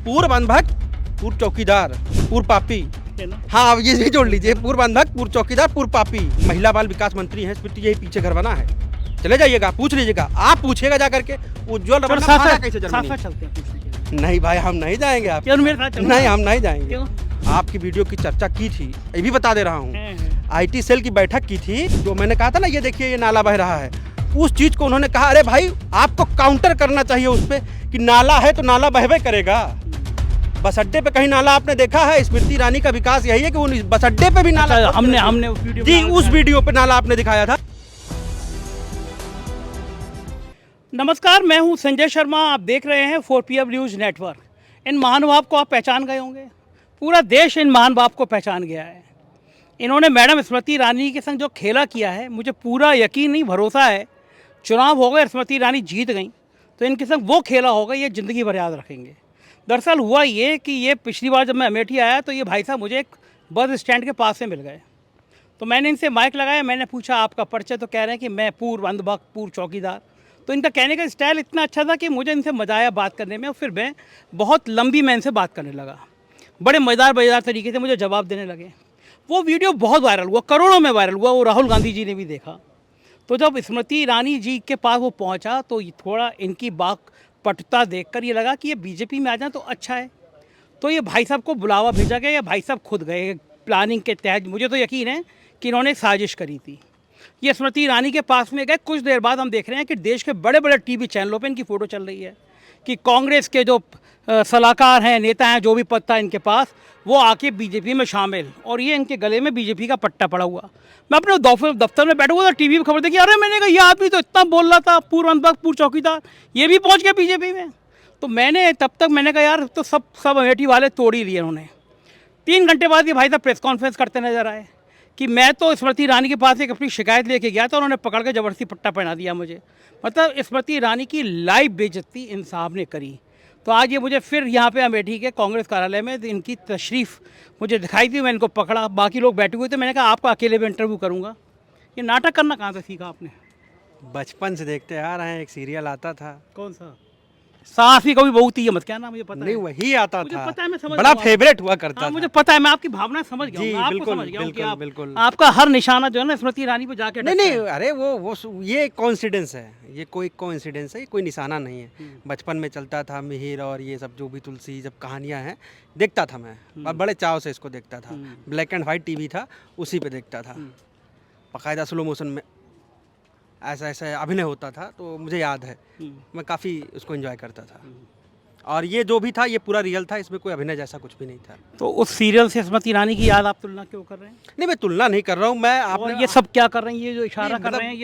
पूर्व बंधक, पूर्व चौकीदार, पूर्व पापी। हाँ, ये भी जोड़ लीजिए, पूर्व बंधक, पूर्व चौकीदार, पूर्व पापी। महिला बाल विकास मंत्री हैं स्मृति, यही पीछे घर बना है। चले जाइएगा, पूछ लीजिएगा, आप पूछिएगा जा करके उज्जवल रमन्ना भागा कैसे जर्मनी। नहीं भाई, हम नहीं जाएंगे आप नहीं, हम नहीं जाएंगे। आपकी वीडियो की चर्चा की थी, ये भी बता दे रहा हूँ। IT सेल की बैठक की थी, जो मैंने कहा था ना, ये देखिए ये नाला बह रहा है, उस चीज को उन्होंने कहा, अरे भाई आपको काउंटर करना चाहिए उस पे कि नाला है तो नाला बहबे करेगा। बस अड्डे पे कहीं नाला आपने देखा है? स्मृति ईरानी का विकास यही है कि वो बस अड्डे पे भी नाला, हमने उस वीडियो पे नाला आपने दिखाया था। नमस्कार, मैं हूं संजय शर्मा, आप देख रहे हैं 4PM न्यूज़ नेटवर्क। इन महानुभाव को आप पहचान गए होंगे, पूरा देश इन महानुभाव को पहचान गया है। इन्होंने मैडम स्मृति ईरानी के संग जो खेला किया है, मुझे पूरा यकीन नहीं, भरोसा है, चुनाव हो गए, स्मृति ईरानी जीत गई तो इनके संग वो खेला होगा, ये ज़िंदगी भर याद रखेंगे। दरअसल हुआ ये कि ये पिछली बार जब मैं अमेठी आया तो ये भाई साहब मुझे एक बस स्टैंड के पास से मिल गए, तो मैंने इनसे माइक लगाया, मैंने पूछा आपका परिचय, तो कह रहे हैं कि मैं पूर्व बंधक, पूर्व चौकीदार। तो इनका कहने का स्टाइल इतना अच्छा था कि मुझे इनसे मज़ा आया बात करने में, और फिर मैं बहुत लंबी मैं इनसे बात करने लगा, बड़े मज़ेदार तरीके से मुझे जवाब देने लगे। वो वीडियो बहुत वायरल हुआ, करोड़ों में वायरल हुआ, वो राहुल गांधी जी ने भी देखा। तो जब स्मृति ईरानी जी के पास वो पहुंचा तो थोड़ा इनकी बात पटता देखकर ये लगा कि ये बीजेपी में आ जाए तो अच्छा है। तो ये भाई साहब को बुलावा भेजा गया, या भाई साहब खुद गए प्लानिंग के तहत। मुझे तो यकीन है कि इन्होंने एक साजिश करी थी। ये स्मृति ईरानी के पास में गए, कुछ देर बाद हम देख रहे हैं कि देश के बड़े बड़े TV चैनलों पर इनकी फ़ोटो चल रही है कि कांग्रेस के जो सलाहकार हैं, नेता हैं, जो भी पद था इनके पास, वो आके बीजेपी में शामिल, और ये इनके गले में बीजेपी का पट्टा पड़ा हुआ। मैं अपने दफ्तर में बैठा हुआ था, TV पे खबर देखी, अरे मैंने कहा ये आदमी तो इतना बोल रहा था, पूर्व बंधक, पूर्व चौकीदार, ये भी पहुंच गया बीजेपी में। तो मैंने तब तक मैंने कहा यार तो सब अमेठी वाले तोड़ ही लिए उन्होंने। 3 घंटे बाद ये भाई साहब प्रेस कॉन्फ्रेंस करते नजर आए कि मैं तो स्मृति ईरानी के पास एक अपनी शिकायत लेके गया था, उन्होंने पकड़ के ज़बरदस्ती पट्टा पहना दिया मुझे। मतलब स्मृति ईरानी की लाइव बेइज्जती इन साहब ने करी। तो आज ये मुझे फिर यहाँ पे अमेठी के कांग्रेस कार्यालय में इनकी तशरीफ़ मुझे दिखाई दी, मैं इनको पकड़ा, बाकी लोग बैठे हुए थे, मैंने कहा आपका अकेले में इंटरव्यू करूँगा। ये नाटक करना कहाँ से सीखा आपने? बचपन से देखते आ रहे हैं, एक सीरियल आता था। कौन सा? सास भी कभी बहू थी, मत क्या ना, मुझे पता नहीं, वही आता था, पता है, मैं समझ बड़ा फेवरेट हुआ करता था। मुझे पता है, मैं आपकी भावना समझ गया हूं, आपको समझ गया हूं कि आप, बिल्कुल आपका हर निशाना जो है ना स्मृति ईरानी पे जाके नहीं, अरे वो ये कोइंसिडेंस है, ये कोई कोइंसिडेंस है, कोई निशाना नहीं है। बचपन में चलता था मिहिर और ये सब जो भी तुलसी जब कहानियाँ हैं, देखता था मैं, और बड़े चाव से इसको देखता था। ब्लैक एंड वाइट TV था, उसी पे देखता था, बाकायदा स्लो मोशन में ऐसा अभिनय होता था, तो मुझे याद है, मैं काफ़ी उसको एंजॉय करता था। और ये जो भी था ये पूरा रियल था, इसमें कोई अभिनय जैसा कुछ भी नहीं था। तो उस सीरियल से स्मृति ईरानी की याद आप तुलना क्यों कर रहे हैं? नहीं, मैं तुलना नहीं कर रहा हूँ, मैं आपने ये सब क्या कर रहे हैं, ये जो इशारा कर रहे हैं,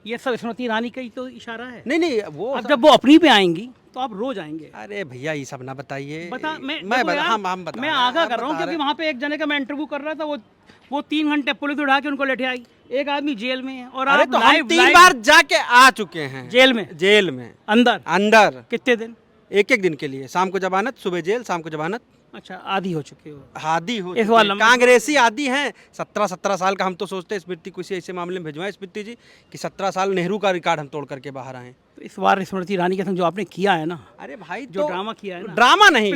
ये सब स्मृति ईरानी का ही तो इशारा है। नहीं, वो अब जब वो अपनी पे आएंगी तो आप रोज आएंगे। अरे भैया ये सब ना बताइए, मैं आगाह कर रहा हूँ, क्योंकि वहाँ पे एक जने का मैं इंटरव्यू कर रहा था, वो 3 घंटे पुलिस उठा के उनको लेके आई, एक आदमी जेल में है, और अरे तो हम 3 बार जाके आ चुके हैं जेल में अंदर कितने दिन? एक दिन के लिए, शाम को जमानत, सुबह जेल, शाम को जमानत। अच्छा, आदी हो चुके हो? आदी हो चुके हैं, कांग्रेसी आदी हैं। 17 साल का हम तो सोचते हैं स्मृति किसी ऐसे मामले में भिजवाएं स्मृति जी कि 17 साल नेहरू का रिकॉर्ड हम तोड़ करके बाहर आए। तो इस बार स्मृति ईरानी के संग जो आपने किया है ना, अरे भाई जो ड्रामा किया है ना, ड्रामा नहीं,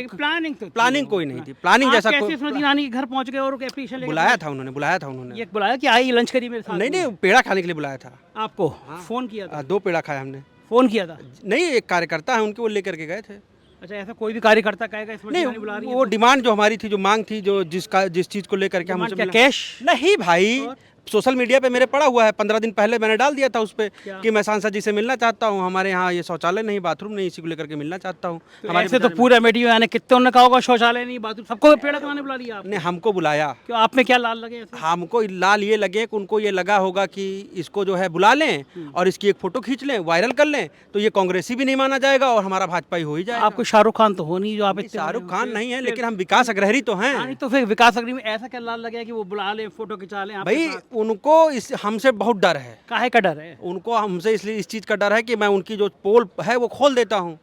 प्लानिंग कोई नहीं थी, प्लानिंग जैसा कोई। स्मृति ईरानी के घर पहुंच गए और एप्लीकेशन बुलाया था उन्होंने, ये बुलाया कि आई लंच करी मेरे साथ? नहीं, पेड़ा खाने के लिए बुलाया था। आपको फोन किया था? 2 पेड़ा खाया हमने। फोन किया था? नहीं, एक कार्यकर्ता है उनके, वो लेकर के गए थे। अच्छा, ऐसा कोई भी कार्यकर्ता कहेगा स्मृति ईरानी बुला रही है? वो डिमांड जो हमारी थी, जो मांग थी, जो जिस चीज को लेकर के हमसे कैश नहीं भाई, सोशल मीडिया पे मेरे पड़ा हुआ है, 15 दिन पहले मैंने डाल दिया था उस पे कि मैं सांसद जी से मिलना चाहता हूँ, हमारे यहाँ ये शौचालय नहीं, बाथरूम नहीं, इसी को लेकर के मिलना चाहता हूँ। हमारे से तो पूरे अमेठी में आने कितने उन्होंने कहा होगा शौचालय नहीं, बाथरूम, सबको पेड़ खाने बुला लिया आपने? हमको बुलाया। क्यों, आप में क्या लाल लगे? हमको लाल ये लगे कि उनको ये लगा होगा कि इसको जो है बुला लें और इसकी एक फोटो खींच लें, वायरल कर लें, तो ये कांग्रेसी भी नहीं माना जाएगा और हमारा भाजपा ही हो ही जाएगा। आपको शाहरुख खान तो हो नहीं, जो आप शाहरुख खान नहीं है, लेकिन हम विकास अग्रहरी तो हैं। तो फिर विकास अग्रहरी में ऐसा क्या लाल लगे कि वो बुला लें, फोटो खिंचा लें? भाई उनको हमसे बहुत डर है। काहे का डर है उनको? हमसे इसलिए इस चीज़ का डर है कि मैं उनकी जो पोल है वो खोल देता हूँ,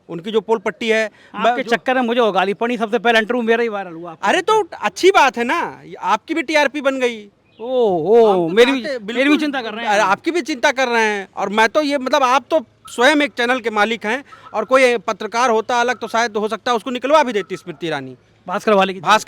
उनकी जो पोल पट्टी है। आपके चक्कर में मुझे वो गाली पड़ी, सबसे पहले इंटरव्यू मेरा ही वायरल हुआ। अरे तो अच्छी बात है ना, आपकी भी TRP बन गई। मेरी भी चिंता कर रहे हैं। आपकी भी चिंता कर रहे हैं, और मैं तो ये मतलब आप तो स्वयं एक चैनल के मालिक हैं, और कोई पत्रकार होता अलग तो शायद हो सकता है उसको निकलवा भी देती स्मृति ईरानी, भास्कर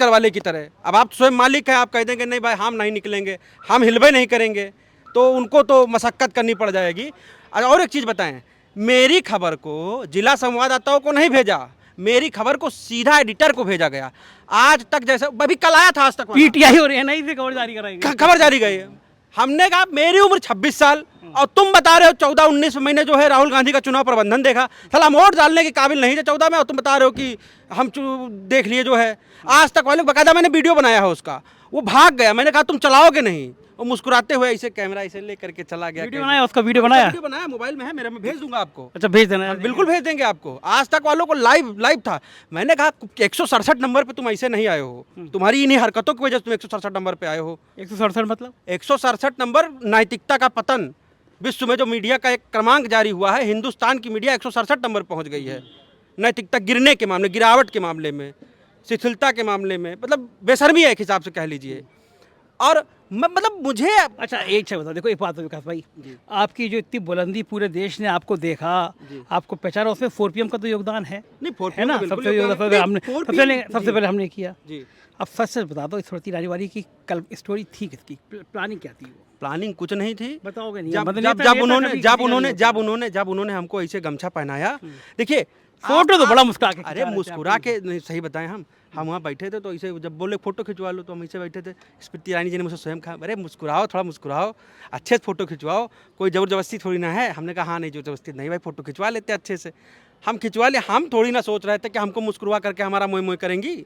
वाले की तरह। अब आप स्वयं मालिक हैं, आप कह देंगे नहीं भाई हम नहीं निकलेंगे, हम हिलवे नहीं करेंगे, तो उनको तो मशक्कत करनी पड़ जाएगी। और एक चीज़ बताएं, मेरी खबर को जिला संवाददाताओं को नहीं भेजा, मेरी खबर को सीधा एडिटर को भेजा गया। आज तक जैसे अभी कल आया था आज तक पीटीआई और एनआई से खबर जारी कराई गई, खबर जारी गई। हमने कहा मेरी उम्र 26 साल और तुम बता रहे हो 14-19 महीने जो है राहुल गांधी का चुनाव प्रबंधन देखा, साला हम वोट डालने के काबिल नहीं थे 14 में, और तुम बता रहे हो कि हम देख लिए जो है। आज तक वाले बकायदा मैंने वीडियो बनाया है उसका, वो भाग गया। मैंने कहा तुम चलाओगे नहीं, वो मुस्कुराते हुए ऐसे कैमरा ऐसे ले करके चला गया। वीडियो बनाया, उसका वीडियो बनाया मोबाइल में है मेरे, मैं भेज दूंगा आपको। अच्छा भेज देना, बिल्कुल भेज देंगे आपको। आज तक वालों को लाइव था। मैंने कहा 167 नंबर पे तुम ऐसे नहीं आए हो, तुम्हारी इन्हीं हरकतों की वजह से तुम 167 नंबर पे आए हो। 167 मतलब 167 नंबर नैतिकता का पतन। विश्व में जो मीडिया का एक क्रमांक जारी हुआ है, हिंदुस्तान की मीडिया 167 नंबर पहुंच गई है नैतिकता गिरने के मामले, गिरावट के मामले में, शिथिलता के मामले में, मतलब बेशर्मी है एक हिसाब से कह लीजिए। और मतलब मुझे अच्छा एक चीज बताओ, देखो एक बात है विकास भाई, आपकी जो इतनी बुलंदी, पूरे देश ने आपको देखा, आपको पहचाना, उसमें 4PM का तो योगदान है नहीं, 4PM है ना, सबसे पहले हमने किया जी। अब सच बता दो, स्मृति ईरानी वाली की कल स्टोरी थी किसकी, प्लानिंग क्या थी? वो प्लानिंग कुछ नहीं थी, बताओगे नहीं? जब उन्होंने हमको ऐसे गमछा पहनाया, देखिए फोटो तो बड़ा मुस्कुरा के, अरे मुस्कुरा के नहीं, सही बताएं, हम वहाँ बैठे थे तो ऐसे जब बोले फोटो खिंचवा लो तो हम ऐसे बैठे थे। स्मृति ईरानी जी ने मुझसे स्वयं कहा, अरे मुस्कुराओ, थोड़ा मुस्कुराओ, अच्छे से फोटो खिंचवाओ, कोई ज़बरदस्ती थोड़ी ना है। हमने कहा हाँ नहीं ज़बरदस्ती नहीं भाई, फोटो खिंचवा लेते अच्छे से। हम खिंचवा ले, हम थोड़ी ना सोच रहे थे कि हमको मुस्कुरा करके हमारा मोह मोह करेंगी।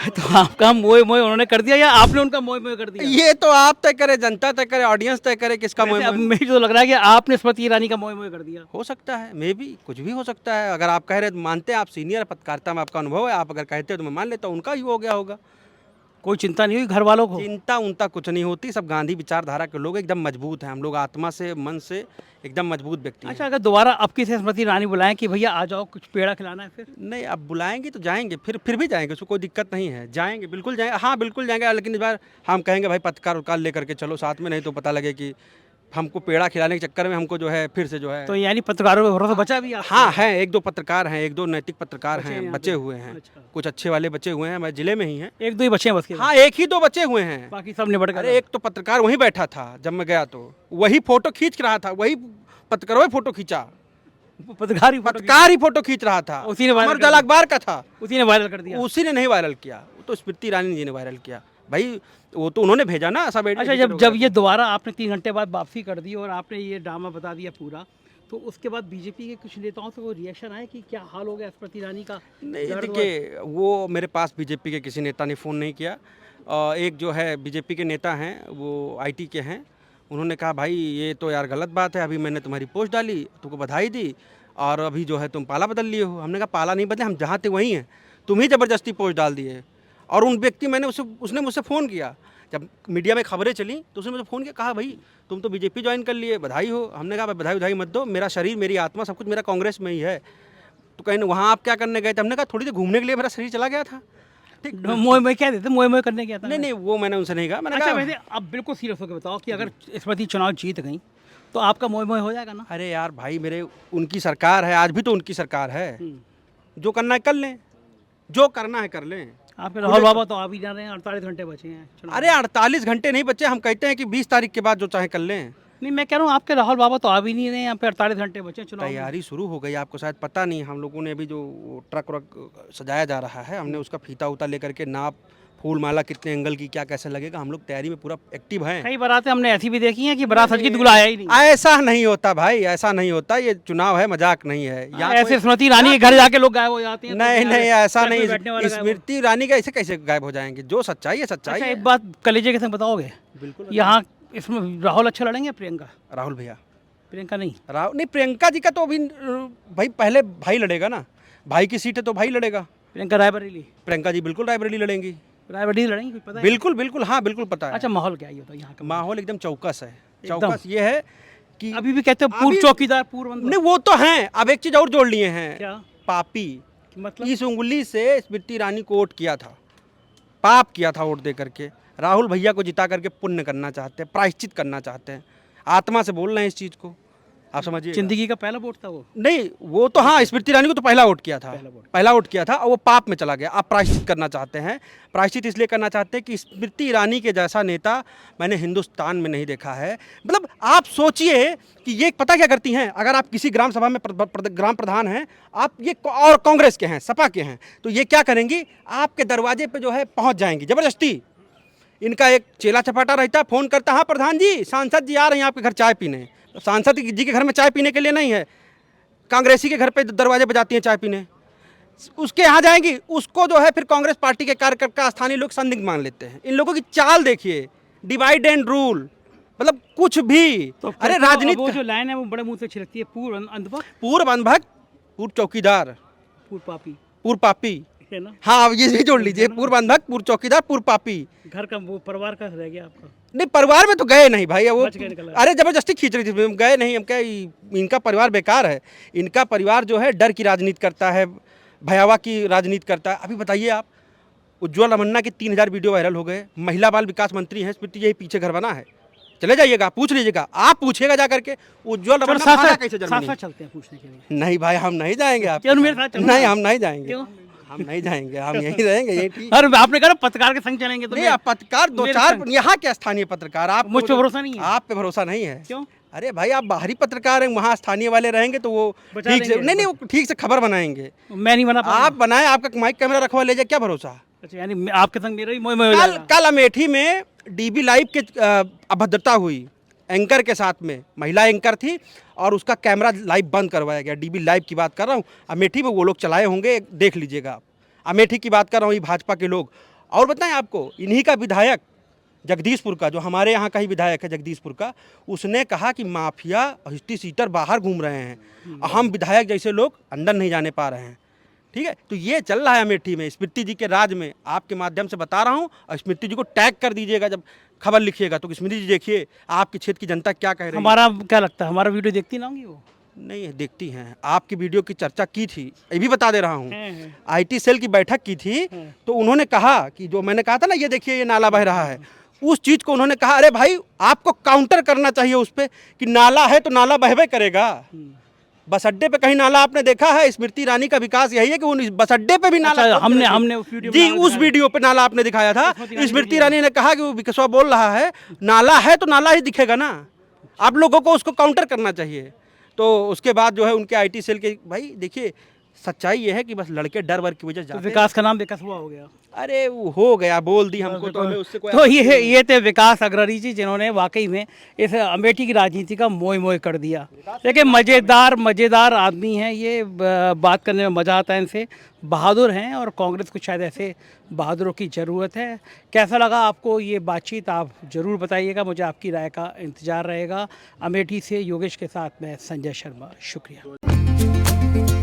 तो आपका मोह मोह उन्होंने कर दिया या आपने उनका मोह मोह कर दिया? ये तो आप तय करे, जनता तय करे, ऑडियंस तय करे किसका मोह मोह। मुझे तो लग रहा है कि आपने स्मृति ईरानी का मोह मोह कर दिया। हो सकता है, मे भी कुछ भी हो सकता है। अगर आप कह रहे हैं, मानते हैं, आप सीनियर पत्रकारिता में आपका अनुभव है, आप अगर कहते हो तो मैं मान लेता हूँ उनका ही हो गया होगा। कोई चिंता नहीं हुई घर वालों को? चिंता उनता कुछ नहीं होती, सब गांधी विचारधारा के लोग, एकदम मजबूत हैं हम लोग, आत्मा से मन से एकदम मजबूत व्यक्ति। अच्छा, अगर दोबारा अब किसी स्मृति ईरानी बुलाएं कि भैया आ जाओ कुछ पेड़ा खिलाना है, फिर? नहीं, अब बुलाएंगे तो जाएंगे, फिर भी जाएंगे, उसको कोई दिक्कत नहीं है, जाएंगे, बिल्कुल जाएंगे, हाँ बिल्कुल जाएंगे। लेकिन इस बार हम कहेंगे भाई पत्रकार उत्रकार लेकर के चलो साथ में, नहीं तो पता लगे कि हमको पेड़ा खिलाने के चक्कर में हमको जो है फिर से जो है। तो यानी पत्रकारों पे भरोसा बचा भी? हाँ है, एक दो पत्रकार हैं, एक दो नैतिक पत्रकार हैं, बचे हुए हैं। अच्छा। कुछ अच्छे वाले बचे हुए हैं, हमारे जिले में ही हैं, एक दो ही बचे हैं बस? हाँ एक ही दो बचे हुए हैं, बाकी सब निबट गए। अरे एक तो पत्रकार वहीं बैठा था जब मैं गया, तो वही फोटो खींच रहा था, वही पत्रकार फोटो खींचा, पत्रकार ही फोटो खींच रहा था, उसी ने अमर उजाला अखबार का था, उसी ने वायरल कर दिया। उसी ने नहीं वायरल किया, वो तो स्मृति ईरानी जी ने वायरल किया भाई, वो तो उन्होंने भेजा ना सब। अच्छा, जब ये दोबारा आपने 3 घंटे बाद वापसी कर दी और आपने ये ड्रामा बता दिया पूरा, तो उसके बाद बीजेपी के कुछ नेताओं से वो रिएक्शन आया कि क्या हाल हो गया स्मृति ईरानी का? नहीं देखिए, वो मेरे पास बीजेपी के किसी नेता ने फ़ोन नहीं किया। एक जो है बीजेपी के नेता हैं, वो आईटी के हैं, उन्होंने कहा भाई ये तो यार गलत बात है, अभी मैंने तुम्हारी पोस्ट डाली, तुमको बधाई दी, और अभी जो है तुम पाला बदल लिए हो। हमने कहा पाला नहीं बदले, हम जहाँ थे वहीं हैं, तुम ही ज़बरदस्ती पोस्ट डाल दिए। और उन व्यक्ति उसने मुझसे फ़ोन किया, जब मीडिया में खबरें चली तो उसने मुझे फ़ोन किया, कहा भाई तुम तो बीजेपी ज्वाइन कर लिए, बधाई हो। हमने कहा बधाई मत दो, मेरा शरीर, मेरी आत्मा, सब कुछ मेरा कांग्रेस में ही है। तो कहीं वहाँ आप क्या करने गए थे? हमने कहा थोड़ी देर घूमने के लिए मेरा शरीर चला गया था। ठीक, मोह क्या देते, मोह करने गया था? नहीं, वो मैंने उनसे नहीं कहा। मैंने अच्छा, कहा वैसे अब बिल्कुल सीरियस होकर बताओ कि अगर स्मृति चुनाव जीत गई तो आपका मोह हो जाएगा ना? अरे यार भाई, मेरे उनकी सरकार है, आज भी तो उनकी सरकार है, जो करना है कर लें, जो करना है कर लें। आपके राहुल बाबा तो आ भी जा रहे हैं, 48 घंटे बचे हैं। अरे 48 घंटे नहीं बचे, हम कहते हैं कि 20 तारीख के बाद जो चाहे कर लें। नहीं, मैं कह रहा हूँ आपके राहुल बाबा तो आ भी नहीं रहे, यहाँ पे 48 घंटे बचे चुनाव। तैयारी शुरू हो गई, आपको शायद पता नहीं, हम लोगों ने अभी जो ट्रक सजाया जा रहा है, हमने उसका फीता उता लेकर के नाप, फूल माला कितने एंगल की, क्या कैसे लगेगा, हम लोग तैयारी में पूरा एक्टिव हैं। कई बारातें हमने ऐसी भी देखी हैं कि बारात सज के दूल्हा आया ही नहीं। ऐसा नहीं होता भाई, ऐसा नहीं होता, ये चुनाव है, मजाक नहीं है। ऐसे स्मृति ईरानी के घर जाके लोग गायब हो जाते हैं? नहीं, ऐसा नहीं, स्मृति ईरानी का ऐसे कैसे गायब हो जाएंगे? जो सच्चाई है सच्चाई है। एक बात कलेजे के संग बताओगे? बिल्कुल। यहाँ इसमें राहुल अच्छा लड़ेंगे, प्रियंका? राहुल भैया, प्रियंका नहीं? प्रियंका जी का तो अभी भाई पहले भाई लड़ेगा ना, भाई की सीट है तो भाई लड़ेगा। प्रियंका रायबरेली? प्रियंका जी बिल्कुल रायबरेली लड़ेंगी। रायबरेली लड़ेंगी, कुछ पता है? बिल्कुल, हाँ बिल्कुल पता है। अच्छा, माहौल क्या है यहाँ का? माहौल एकदम चौकस है। चौकस ये है कि अभी भी कहते हैं पूर्व चौकीदार, पूर्व मंत्री। नहीं, वो तो हैं, अब एक चीज और जोड़ लिए हैं। क्या? पापी। मतलब इस उंगली से स्मृति ईरानी को वोट किया था, पाप किया था वोट दे करके। राहुल भैया को जिता करके पुण्य करना चाहते हैं, प्रायश्चित करना चाहते हैं, आत्मा से बोल रहे हैं इस चीज़ को। आप समझिए। जिंदगी का पहला वोट था वो। नहीं, वो तो हाँ, स्मृति ईरानी को तो पहला वोट किया था, पहला वोट किया था, और वो पाप में चला गया। आप प्रायश्चित करना चाहते हैं। प्रायश्चित इसलिए करना चाहते हैं कि स्मृति ईरानी के जैसा नेता मैंने हिंदुस्तान में नहीं देखा है। मतलब आप सोचिए कि ये पता क्या करती हैं, अगर आप किसी ग्राम सभा में ग्राम प्रधान हैं, आप ये और कांग्रेस के हैं, सपा के हैं, तो ये क्या करेंगी, आपके दरवाजे पे जो है पहुंच जाएंगी ज़बरदस्ती। इनका एक चेला चपाटा रहता, फ़ोन करता, हाँ प्रधान जी, सांसद जी आ रहे हैं आपके घर चाय पीने। तो सांसद जी के घर में चाय पीने के लिए नहीं है, कांग्रेसी के घर पे दरवाजे बजाती हैं चाय पीने, उसके यहाँ जाएंगी, उसको जो है फिर कांग्रेस पार्टी के कार्यकर्ता स्थानीय लोग संदिग्ध मान लेते हैं। इन लोगों की चाल देखिए, डिवाइड एंड रूल, मतलब कुछ भी। तो अरे राजनीति, वो जो लाइन है वो बड़े मुंह से अच्छी लगती है, पूर्व अंधभक्त, पूर्व अंधभक्त, पूर्व चौकीदार, पूर्व पापी, पूर्व पापी है ना। हाँ, अब ये भी जोड़ लीजिए, पूर्व अंधभक्त, पूर्व चौकीदार, पूर्व पापी। घर का वो परिवार का रह गया आपका। नहीं, परिवार में तो गए नहीं भाई, वो बच गए निकल आए। अरे जबरदस्ती खींच रही थी, हम गए नहीं। हम क्या, इनका परिवार बेकार है, इनका परिवार जो है डर की राजनीति करता है, भयावह की राजनीति करता है। अभी बताइए आप, उज्ज्वल रमन्ना के 3000 वीडियो वायरल हो गए, महिला बाल विकास मंत्री हैं स्मृति, यही पीछे घर बना है, चले जाइएगा, पूछ लीजिएगा, आप पूछिएगा जा करके उज्ज्वल रमन्ना भागा कैसे जर्मनी। साथ चलते हैं पूछने के लिए। नहीं भाई, हम नहीं जाएंगे, आप क्यों मेरे साथ चलना? नहीं, हम नहीं जाएंगे, क्यों? हम नहीं जाएंगे, हम यहीं रहेंगे, यही ठीक। अरे आपने कहा पत्रकार के संग चलेंगे तो नहीं, आप पत्रकार दो चार यहाँ के स्थानीय पत्रकार, आप मुझ पे भरोसा नहीं है। आप पे भरोसा नहीं है। क्यों? अरे भाई, आप बाहरी पत्रकार हैं, वहाँ स्थानीय वाले रहेंगे तो वो बचा ठीक से, देंगे। नहीं, वो ठीक से खबर बनाएंगे। मैं नहीं बना आप बनाए, आपका माइक कैमरा रखवा ले जाए, क्या भरोसा। अच्छा, यानी आपके संग मेरा ही मोह हो कल जाएगा। कल अमेठी में डीबी लाइव के अभद्रता हुई, एंकर के साथ में, महिला एंकर थी और उसका कैमरा लाइव बंद करवाया गया। डीबी लाइव की बात कर रहा हूँ, अमेठी में वो लोग चलाए होंगे, देख लीजिएगा आप। अमेठी की बात कर रहा हूँ, ये भाजपा के लोग। और बताएं आपको, इन्हीं का विधायक जगदीशपुर का, जो हमारे यहाँ का ही विधायक है जगदीशपुर का, उसने कहा कि माफिया हिस्ट्री सीटर बाहर घूम रहे हैं, हम विधायक जैसे लोग अंदर नहीं जाने पा रहे हैं। ठीक है, तो ये चल रहा है अमेठी में, स्मृति जी के राज में। आपके माध्यम से बता रहा हूँ, और स्मृति जी को टैग कर दीजिएगा जब खबर लिखिएगा, तो स्मृति जी देखिए आपके क्षेत्र की जनता क्या कह रही है। हमारा क्या लगता है, हमारा वीडियो देखती ना होंगी वो? नहीं देखती हैं, आपकी वीडियो की चर्चा की थी, ये भी बता दे रहा हूँ। हैं। आईटी सेल की बैठक की थी, तो उन्होंने कहा कि जो मैंने कहा था ना, ये देखिए ये नाला बह रहा है, उस चीज़ को उन्होंने कहा, अरे भाई आपको काउंटर करना चाहिए उस पर कि नाला है तो नाला बहबे करेगा। बस अड्डे पे कहीं नाला आपने देखा है? स्मृति ईरानी का विकास यही है कि वो बस अड्डे पे भी नाला। अच्छा, हमने उस वीडियो जी, उस वीडियो पे नाला आपने दिखाया था। स्मृति ईरानी ने कहा कि वो विकसवा बोल रहा है, नाला है तो नाला ही दिखेगा ना, आप लोगों को उसको काउंटर करना चाहिए। तो उसके बाद जो है उनके आईटी सेल के, भाई देखिए सच्चाई ये है कि बस लड़के डर वर की वजह से जाते हैं। विकास का नाम विकास हुआ हो गया। अरे वो हो गया, बोल दी हमको, तो हमें उससे कोई तो ये थे विकास अग्रवाल जी, जिन्होंने वाकई में इस अमेठी की राजनीति का मोह कर दिया। देखिए मज़ेदार आदमी हैं ये, बात करने में मज़ा आता है इनसे, बहादुर हैं, और कांग्रेस को शायद ऐसे बहादुरों की ज़रूरत है। कैसा लगा आपको ये बातचीत, आप ज़रूर बताइएगा, मुझे आपकी राय का इंतज़ार रहेगा। अमेठी से योगेश के साथ मैं संजय शर्मा, शुक्रिया।